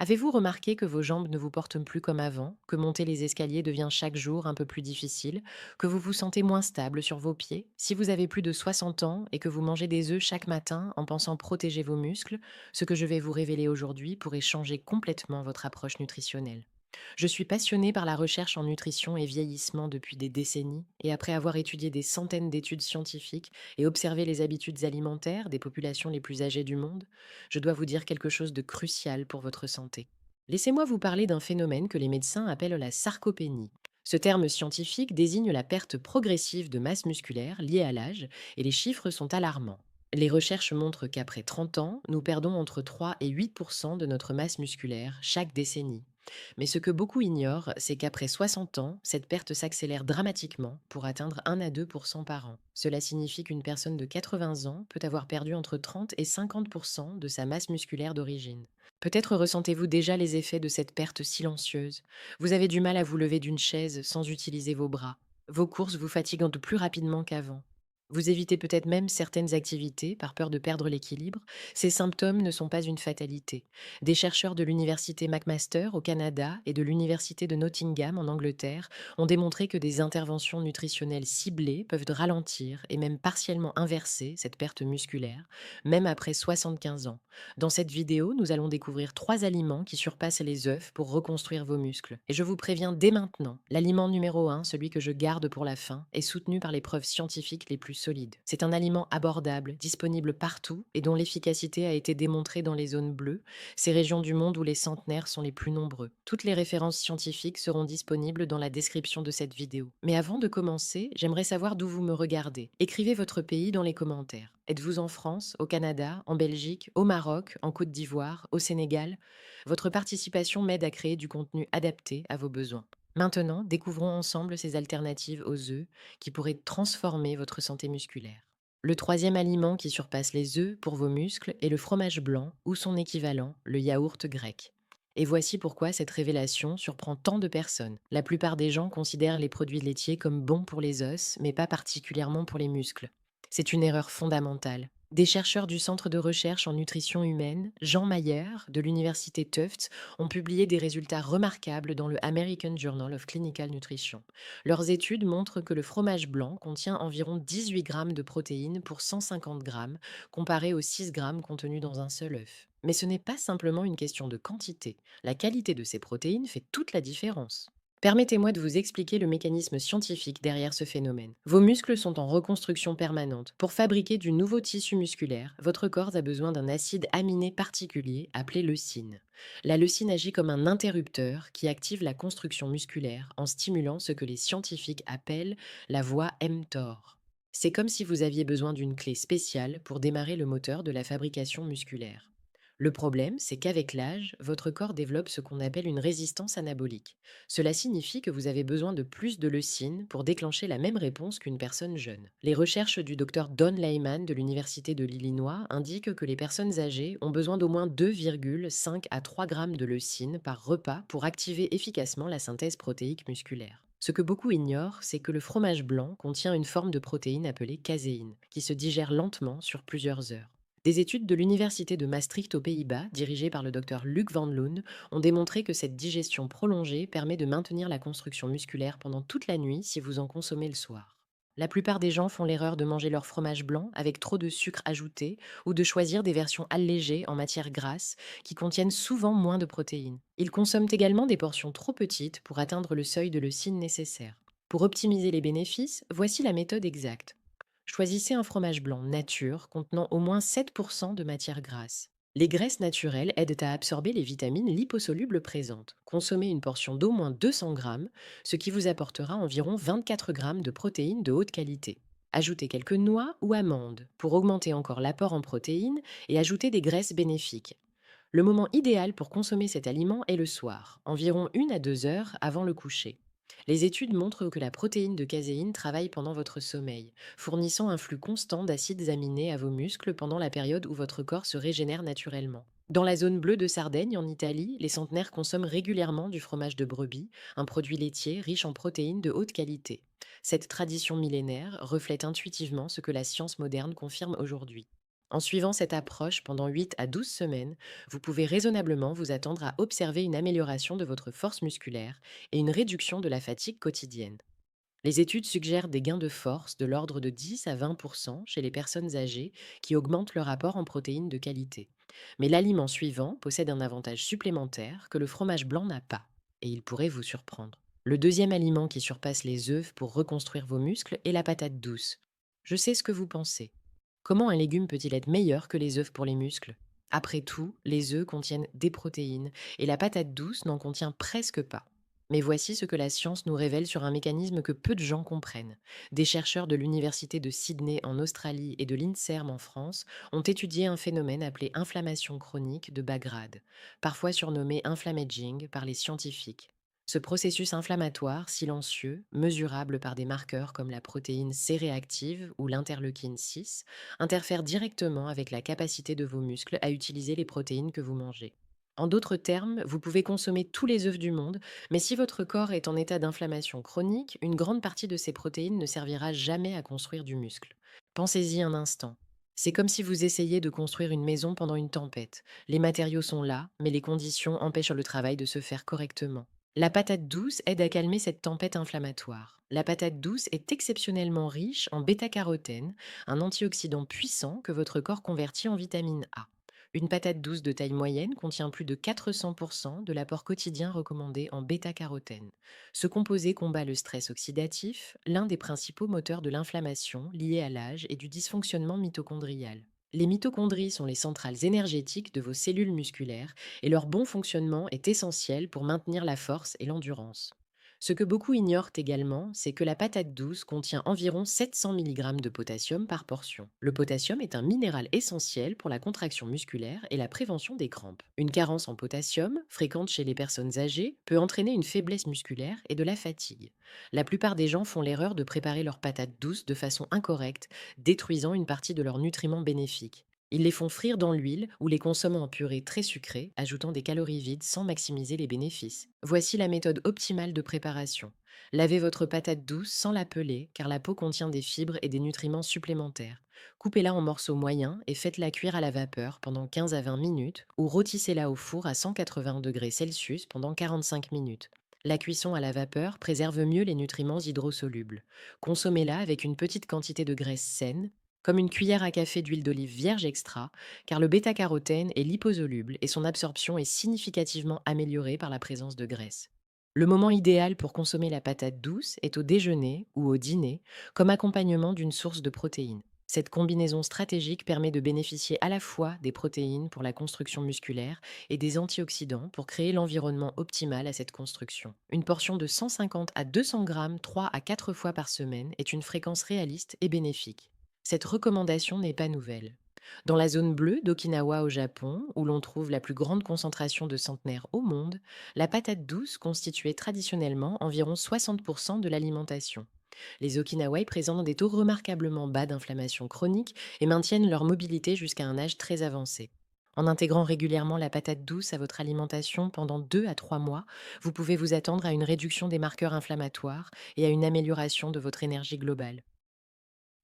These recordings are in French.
Avez-vous remarqué que vos jambes ne vous portent plus comme avant, que monter les escaliers devient chaque jour un peu plus difficile, que vous vous sentez moins stable sur vos pieds? Si vous avez plus de 60 ans et que vous mangez des œufs chaque matin en pensant protéger vos muscles, ce que je vais vous révéler aujourd'hui pourrait changer complètement votre approche nutritionnelle. Je suis passionnée par la recherche en nutrition et vieillissement depuis des décennies, et après avoir étudié des centaines d'études scientifiques et observé les habitudes alimentaires des populations les plus âgées du monde, je dois vous dire quelque chose de crucial pour votre santé. Laissez-moi vous parler d'un phénomène que les médecins appellent la sarcopénie. Ce terme scientifique désigne la perte progressive de masse musculaire liée à l'âge, et les chiffres sont alarmants. Les recherches montrent qu'après 30 ans, nous perdons entre 3 et 8 de notre masse musculaire chaque décennie. Mais ce que beaucoup ignorent, c'est qu'après 60 ans, cette perte s'accélère dramatiquement pour atteindre 1 à 2 par an. Cela signifie qu'une personne de 80 ans peut avoir perdu entre 30 et 50 de sa masse musculaire d'origine. Peut-être ressentez-vous déjà les effets de cette perte silencieuse. Vous avez du mal à vous lever d'une chaise sans utiliser vos bras. Vos courses vous fatiguent plus rapidement qu'avant. Vous évitez peut-être même certaines activités par peur de perdre l'équilibre. Ces symptômes ne sont pas une fatalité. Des chercheurs de l'université McMaster au Canada et de l'université de Nottingham en Angleterre ont démontré que des interventions nutritionnelles ciblées peuvent ralentir et même partiellement inverser cette perte musculaire, même après 75 ans. Dans cette vidéo, nous allons découvrir 3 aliments qui surpassent les œufs pour reconstruire vos muscles. Et je vous préviens dès maintenant, l'aliment numéro 1, celui que je garde pour la fin, est soutenu par les preuves scientifiques les plus solides. C'est un aliment abordable, disponible partout et dont l'efficacité a été démontrée dans les zones bleues, ces régions du monde où les centenaires sont les plus nombreux. Toutes les références scientifiques seront disponibles dans la description de cette vidéo. Mais avant de commencer, j'aimerais savoir d'où vous me regardez. Écrivez votre pays dans les commentaires. Êtes-vous en France, au Canada, en Belgique, au Maroc, en Côte d'Ivoire, au Sénégal? Votre participation m'aide à créer du contenu adapté à vos besoins. Maintenant, découvrons ensemble ces alternatives aux œufs qui pourraient transformer votre santé musculaire. Le troisième aliment qui surpasse les œufs pour vos muscles est le fromage blanc ou son équivalent, le yaourt grec. Et voici pourquoi cette révélation surprend tant de personnes. La plupart des gens considèrent les produits laitiers comme bons pour les os, mais pas particulièrement pour les muscles. C'est une erreur fondamentale. Des chercheurs du Centre de recherche en nutrition humaine, Jean Mayer, de l'université Tufts, ont publié des résultats remarquables dans le American Journal of Clinical Nutrition. Leurs études montrent que le fromage blanc contient environ 18 grammes de protéines pour 150 grammes, comparé aux 6 grammes contenus dans un seul œuf. Mais ce n'est pas simplement une question de quantité. La qualité de ces protéines fait toute la différence. Permettez-moi de vous expliquer le mécanisme scientifique derrière ce phénomène. Vos muscles sont en reconstruction permanente. Pour fabriquer du nouveau tissu musculaire, votre corps a besoin d'un acide aminé particulier appelé leucine. La leucine agit comme un interrupteur qui active la construction musculaire en stimulant ce que les scientifiques appellent la voie mTOR. C'est comme si vous aviez besoin d'une clé spéciale pour démarrer le moteur de la fabrication musculaire. Le problème, c'est qu'avec l'âge, votre corps développe ce qu'on appelle une résistance anabolique. Cela signifie que vous avez besoin de plus de leucine pour déclencher la même réponse qu'une personne jeune. Les recherches du docteur Don Layman de l'Université de l'Illinois indiquent que les personnes âgées ont besoin d'au moins 2,5 à 3 grammes de leucine par repas pour activer efficacement la synthèse protéique musculaire. Ce que beaucoup ignorent, c'est que le fromage blanc contient une forme de protéine appelée caséine, qui se digère lentement sur plusieurs heures. Des études de l'Université de Maastricht aux Pays-Bas, dirigées par le docteur Luc Van Loon, ont démontré que cette digestion prolongée permet de maintenir la construction musculaire pendant toute la nuit si vous en consommez le soir. La plupart des gens font l'erreur de manger leur fromage blanc avec trop de sucre ajouté ou de choisir des versions allégées en matière grasse qui contiennent souvent moins de protéines. Ils consomment également des portions trop petites pour atteindre le seuil de leucine nécessaire. Pour optimiser les bénéfices, voici la méthode exacte. Choisissez un fromage blanc nature contenant au moins 7% de matière grasse. Les graisses naturelles aident à absorber les vitamines liposolubles présentes. Consommez une portion d'au moins 200 grammes, ce qui vous apportera environ 24 grammes de protéines de haute qualité. Ajoutez quelques noix ou amandes pour augmenter encore l'apport en protéines et ajouter des graisses bénéfiques. Le moment idéal pour consommer cet aliment est le soir, environ 1 à 2 heures avant le coucher. Les études montrent que la protéine de caséine travaille pendant votre sommeil, fournissant un flux constant d'acides aminés à vos muscles pendant la période où votre corps se régénère naturellement. Dans la zone bleue de Sardaigne, en Italie, les centenaires consomment régulièrement du fromage de brebis, un produit laitier riche en protéines de haute qualité. Cette tradition millénaire reflète intuitivement ce que la science moderne confirme aujourd'hui. En suivant cette approche pendant 8 à 12 semaines, vous pouvez raisonnablement vous attendre à observer une amélioration de votre force musculaire et une réduction de la fatigue quotidienne. Les études suggèrent des gains de force de l'ordre de 10 à 20 chez les personnes âgées qui augmentent leur apport en protéines de qualité. Mais l'aliment suivant possède un avantage supplémentaire que le fromage blanc n'a pas, et il pourrait vous surprendre. Le deuxième aliment qui surpasse les œufs pour reconstruire vos muscles est la patate douce. Je sais ce que vous pensez. Comment un légume peut-il être meilleur que les œufs pour les muscles? Après tout, les œufs contiennent des protéines et la patate douce n'en contient presque pas. Mais voici ce que la science nous révèle sur un mécanisme que peu de gens comprennent. Des chercheurs de l'Université de Sydney en Australie et de l'INSERM en France ont étudié un phénomène appelé inflammation chronique de bas grade, parfois surnommé inflammaging par les scientifiques. Ce processus inflammatoire silencieux, mesurable par des marqueurs comme la protéine C-réactive ou l'interleukine 6, interfère directement avec la capacité de vos muscles à utiliser les protéines que vous mangez. En d'autres termes, vous pouvez consommer tous les œufs du monde, mais si votre corps est en état d'inflammation chronique, une grande partie de ces protéines ne servira jamais à construire du muscle. Pensez-y un instant. C'est comme si vous essayiez de construire une maison pendant une tempête. Les matériaux sont là, mais les conditions empêchent le travail de se faire correctement. La patate douce aide à calmer cette tempête inflammatoire. La patate douce est exceptionnellement riche en bêta-carotène, un antioxydant puissant que votre corps convertit en vitamine A. Une patate douce de taille moyenne contient plus de 400% de l'apport quotidien recommandé en bêta-carotène. Ce composé combat le stress oxydatif, l'un des principaux moteurs de l'inflammation liée à l'âge et du dysfonctionnement mitochondrial. Les mitochondries sont les centrales énergétiques de vos cellules musculaires et leur bon fonctionnement est essentiel pour maintenir la force et l'endurance. Ce que beaucoup ignorent également, c'est que la patate douce contient environ 700 mg de potassium par portion. Le potassium est un minéral essentiel pour la contraction musculaire et la prévention des crampes. Une carence en potassium, fréquente chez les personnes âgées, peut entraîner une faiblesse musculaire et de la fatigue. La plupart des gens font l'erreur de préparer leurs patates douces de façon incorrecte, détruisant une partie de leurs nutriments bénéfiques. Ils les font frire dans l'huile ou les consomment en purée très sucrée, ajoutant des calories vides sans maximiser les bénéfices. Voici la méthode optimale de préparation. Lavez votre patate douce sans la peler, car la peau contient des fibres et des nutriments supplémentaires. Coupez-la en morceaux moyens et faites-la cuire à la vapeur pendant 15 à 20 minutes ou rôtissez-la au four à 180 degrés Celsius pendant 45 minutes. La cuisson à la vapeur préserve mieux les nutriments hydrosolubles. Consommez-la avec une petite quantité de graisse saine, comme une cuillère à café d'huile d'olive vierge extra, car le bêta-carotène est liposoluble et son absorption est significativement améliorée par la présence de graisse. Le moment idéal pour consommer la patate douce est au déjeuner ou au dîner, comme accompagnement d'une source de protéines. Cette combinaison stratégique permet de bénéficier à la fois des protéines pour la construction musculaire et des antioxydants pour créer l'environnement optimal à cette construction. Une portion de 150 à 200 grammes 3 à 4 fois par semaine est une fréquence réaliste et bénéfique. Cette recommandation n'est pas nouvelle. Dans la zone bleue d'Okinawa au Japon, où l'on trouve la plus grande concentration de centenaires au monde, la patate douce constituait traditionnellement environ 60% de l'alimentation. Les Okinawais présentent des taux remarquablement bas d'inflammation chronique et maintiennent leur mobilité jusqu'à un âge très avancé. En intégrant régulièrement la patate douce à votre alimentation pendant 2 à 3 mois, vous pouvez vous attendre à une réduction des marqueurs inflammatoires et à une amélioration de votre énergie globale.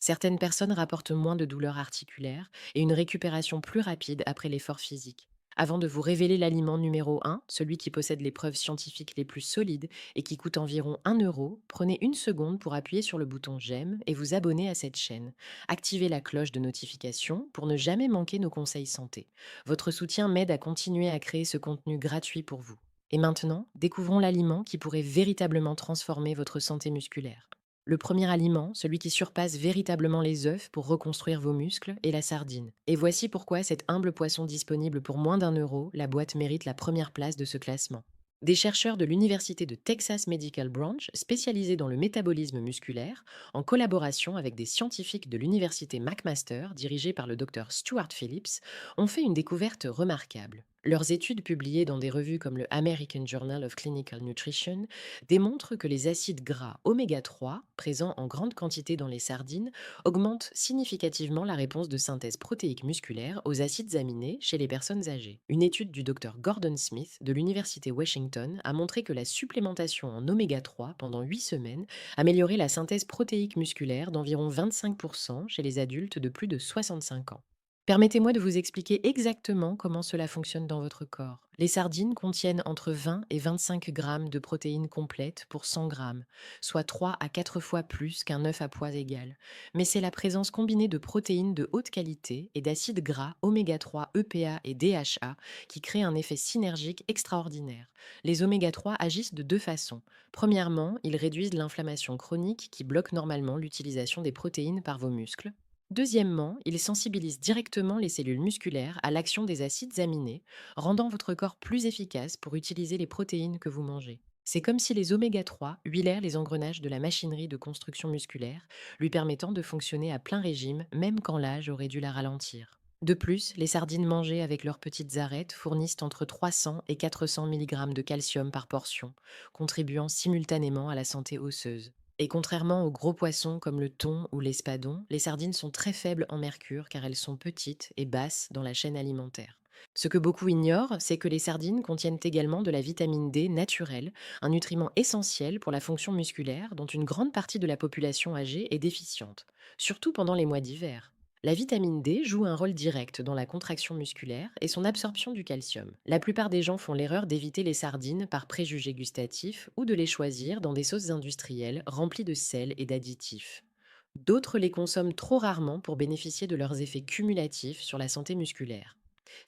Certaines personnes rapportent moins de douleurs articulaires et une récupération plus rapide après l'effort physique. Avant de vous révéler l'aliment numéro 1, celui qui possède les preuves scientifiques les plus solides et qui coûte environ 1 euro, prenez une seconde pour appuyer sur le bouton j'aime et vous abonner à cette chaîne. Activez la cloche de notification pour ne jamais manquer nos conseils santé. Votre soutien m'aide à continuer à créer ce contenu gratuit pour vous. Et maintenant, découvrons l'aliment qui pourrait véritablement transformer votre santé musculaire. Le premier aliment, celui qui surpasse véritablement les œufs pour reconstruire vos muscles, est la sardine. Et voici pourquoi cet humble poisson disponible pour moins d'1 euro, la boîte mérite la première place de ce classement. Des chercheurs de l'Université de Texas Medical Branch, spécialisés dans le métabolisme musculaire, en collaboration avec des scientifiques de l'Université McMaster, dirigée par le docteur Stuart Phillips, ont fait une découverte remarquable. Leurs études publiées dans des revues comme le American Journal of Clinical Nutrition démontrent que les acides gras oméga 3, présents en grande quantité dans les sardines, augmentent significativement la réponse de synthèse protéique musculaire aux acides aminés chez les personnes âgées. Une étude du docteur Gordon Smith de l'Université Washington a montré que la supplémentation en oméga 3 pendant 8 semaines améliorait la synthèse protéique musculaire d'environ 25% chez les adultes de plus de 65 ans. Permettez-moi de vous expliquer exactement comment cela fonctionne dans votre corps. Les sardines contiennent entre 20 et 25 grammes de protéines complètes pour 100 grammes, soit 3 à 4 fois plus qu'un œuf à poids égal. Mais c'est la présence combinée de protéines de haute qualité et d'acides gras oméga 3, EPA et DHA qui crée un effet synergique extraordinaire. Les oméga 3 agissent de deux façons. Premièrement, ils réduisent l'inflammation chronique qui bloque normalement l'utilisation des protéines par vos muscles. Deuxièmement, il sensibilise directement les cellules musculaires à l'action des acides aminés, rendant votre corps plus efficace pour utiliser les protéines que vous mangez. C'est comme si les oméga 3 huilèrent les engrenages de la machinerie de construction musculaire, lui permettant de fonctionner à plein régime, même quand l'âge aurait dû la ralentir. De plus, les sardines mangées avec leurs petites arêtes fournissent entre 300 et 400 mg de calcium par portion, contribuant simultanément à la santé osseuse. Et contrairement aux gros poissons comme le thon ou l'espadon, les sardines sont très faibles en mercure car elles sont petites et basses dans la chaîne alimentaire. Ce que beaucoup ignorent, c'est que les sardines contiennent également de la vitamine D naturelle, un nutriment essentiel pour la fonction musculaire dont une grande partie de la population âgée est déficiente, surtout pendant les mois d'hiver. La vitamine D joue un rôle direct dans la contraction musculaire et son absorption du calcium. La plupart des gens font l'erreur d'éviter les sardines par préjugés gustatifs ou de les choisir dans des sauces industrielles remplies de sel et d'additifs. D'autres les consomment trop rarement pour bénéficier de leurs effets cumulatifs sur la santé musculaire.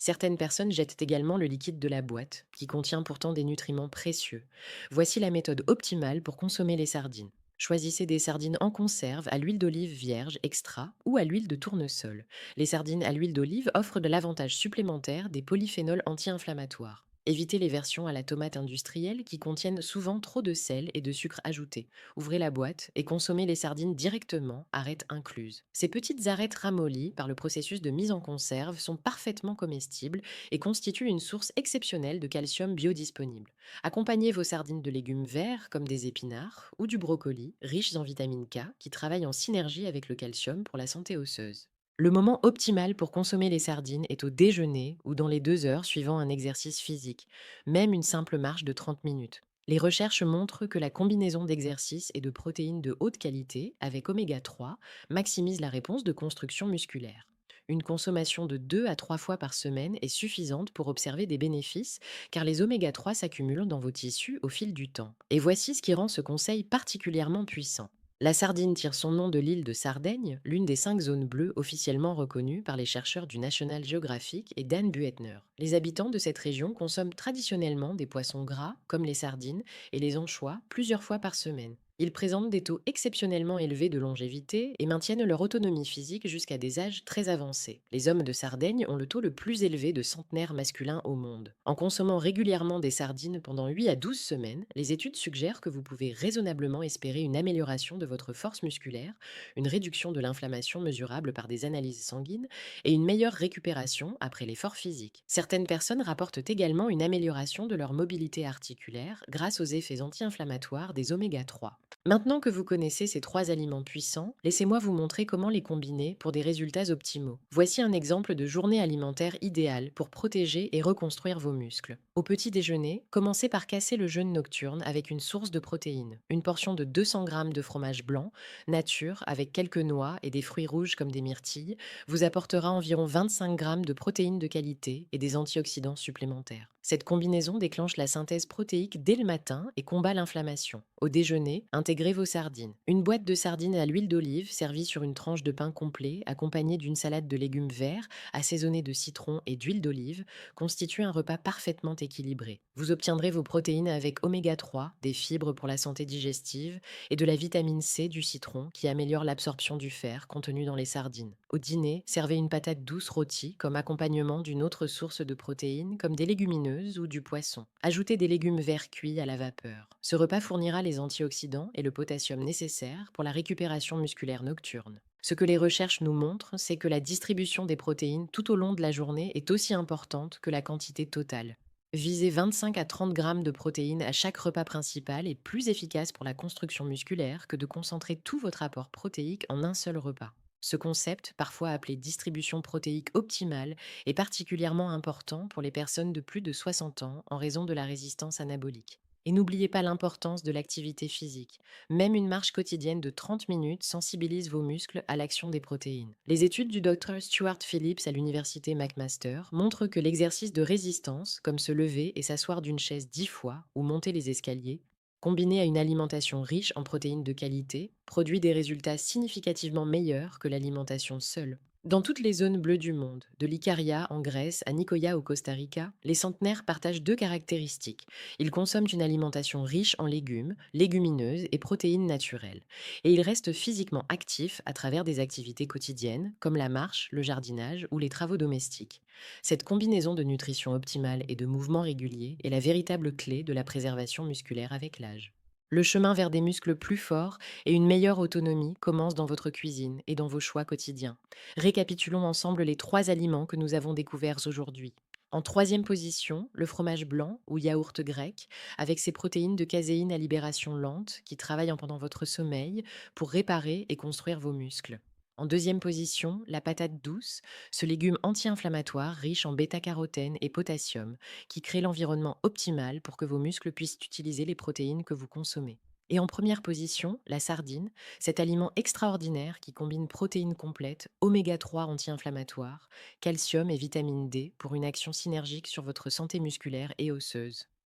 Certaines personnes jettent également le liquide de la boîte, qui contient pourtant des nutriments précieux. Voici la méthode optimale pour consommer les sardines. Choisissez des sardines en conserve à l'huile d'olive vierge extra ou à l'huile de tournesol. Les sardines à l'huile d'olive offrent de l'avantage supplémentaire des polyphénols anti-inflammatoires. Évitez les versions à la tomate industrielle qui contiennent souvent trop de sel et de sucre ajouté. Ouvrez la boîte et consommez les sardines directement, arêtes incluses. Ces petites arêtes ramollies par le processus de mise en conserve sont parfaitement comestibles et constituent une source exceptionnelle de calcium biodisponible. Accompagnez vos sardines de légumes verts comme des épinards ou du brocoli, riches en vitamine K, qui travaillent en synergie avec le calcium pour la santé osseuse. Le moment optimal pour consommer les sardines est au déjeuner ou dans les 2 heures suivant un exercice physique, même une simple marche de 30 minutes. Les recherches montrent que la combinaison d'exercices et de protéines de haute qualité avec oméga 3 maximise la réponse de construction musculaire. Une consommation de 2 à 3 fois par semaine est suffisante pour observer des bénéfices car les oméga 3 s'accumulent dans vos tissus au fil du temps. Et voici ce qui rend ce conseil particulièrement puissant. La sardine tire son nom de l'île de Sardaigne, l'une des 5 zones bleues officiellement reconnues par les chercheurs du National Geographic et Dan Buettner. Les habitants de cette région consomment traditionnellement des poissons gras, comme les sardines, et les anchois plusieurs fois par semaine. Ils présentent des taux exceptionnellement élevés de longévité et maintiennent leur autonomie physique jusqu'à des âges très avancés. Les hommes de Sardaigne ont le taux le plus élevé de centenaires masculins au monde. En consommant régulièrement des sardines pendant 8 à 12 semaines, les études suggèrent que vous pouvez raisonnablement espérer une amélioration de votre force musculaire, une réduction de l'inflammation mesurable par des analyses sanguines et une meilleure récupération après l'effort physique. Certaines personnes rapportent également une amélioration de leur mobilité articulaire grâce aux effets anti-inflammatoires des oméga 3. Maintenant que vous connaissez ces 3 aliments puissants, laissez-moi vous montrer comment les combiner pour des résultats optimaux. Voici un exemple de journée alimentaire idéale pour protéger et reconstruire vos muscles. Au petit déjeuner, commencez par casser le jeûne nocturne avec une source de protéines. Une portion de 200 grammes de fromage blanc, nature, avec quelques noix et des fruits rouges comme des myrtilles, vous apportera environ 25 grammes de protéines de qualité et des antioxydants supplémentaires. Cette combinaison déclenche la synthèse protéique dès le matin et combat l'inflammation. Au déjeuner, intégrez vos sardines. Une boîte de sardines à l'huile d'olive servie sur une tranche de pain complet, accompagnée d'une salade de légumes verts, assaisonnée de citron et d'huile d'olive, constitue un repas parfaitement équilibré. Vous obtiendrez vos protéines avec oméga 3, des fibres pour la santé digestive et de la vitamine C du citron qui améliore l'absorption du fer contenu dans les sardines. Au dîner, servez une patate douce rôtie comme accompagnement d'une autre source de protéines comme des légumineuses ou du poisson. Ajoutez des légumes verts cuits à la vapeur. Ce repas fournira les antioxydants et le potassium nécessaires pour la récupération musculaire nocturne. Ce que les recherches nous montrent, c'est que la distribution des protéines tout au long de la journée est aussi importante que la quantité totale. Viser 25 à 30 grammes de protéines à chaque repas principal est plus efficace pour la construction musculaire que de concentrer tout votre apport protéique en un seul repas. Ce concept, parfois appelé distribution protéique optimale, est particulièrement important pour les personnes de plus de 60 ans en raison de la résistance anabolique. Et n'oubliez pas l'importance de l'activité physique. Même une marche quotidienne de 30 minutes sensibilise vos muscles à l'action des protéines. Les études du docteur Stuart Phillips à l'université McMaster montrent que l'exercice de résistance, comme se lever et s'asseoir d'une chaise 10 fois ou monter les escaliers, combiné à une alimentation riche en protéines de qualité, produit des résultats significativement meilleurs que l'alimentation seule. Dans toutes les zones bleues du monde, de l'Icaria en Grèce à Nicoya au Costa Rica, les centenaires partagent deux caractéristiques. Ils consomment une alimentation riche en légumes, légumineuses et protéines naturelles. Et ils restent physiquement actifs à travers des activités quotidiennes, comme la marche, le jardinage ou les travaux domestiques. Cette combinaison de nutrition optimale et de mouvements réguliers est la véritable clé de la préservation musculaire avec l'âge. Le chemin vers des muscles plus forts et une meilleure autonomie commence dans votre cuisine et dans vos choix quotidiens. Récapitulons ensemble les trois aliments que nous avons découverts aujourd'hui. En troisième position, le fromage blanc ou yaourt grec, avec ses protéines de caséine à libération lente qui travaillent pendant votre sommeil pour réparer et construire vos muscles. En deuxième position, la patate douce, ce légume anti-inflammatoire riche en bêta-carotène et potassium, qui crée l'environnement optimal pour que vos muscles puissent utiliser les protéines que vous consommez. Et en première position, la sardine, cet aliment extraordinaire qui combine protéines complètes, oméga 3 anti-inflammatoires, calcium et vitamine D pour une action synergique sur votre santé musculaire et osseuse.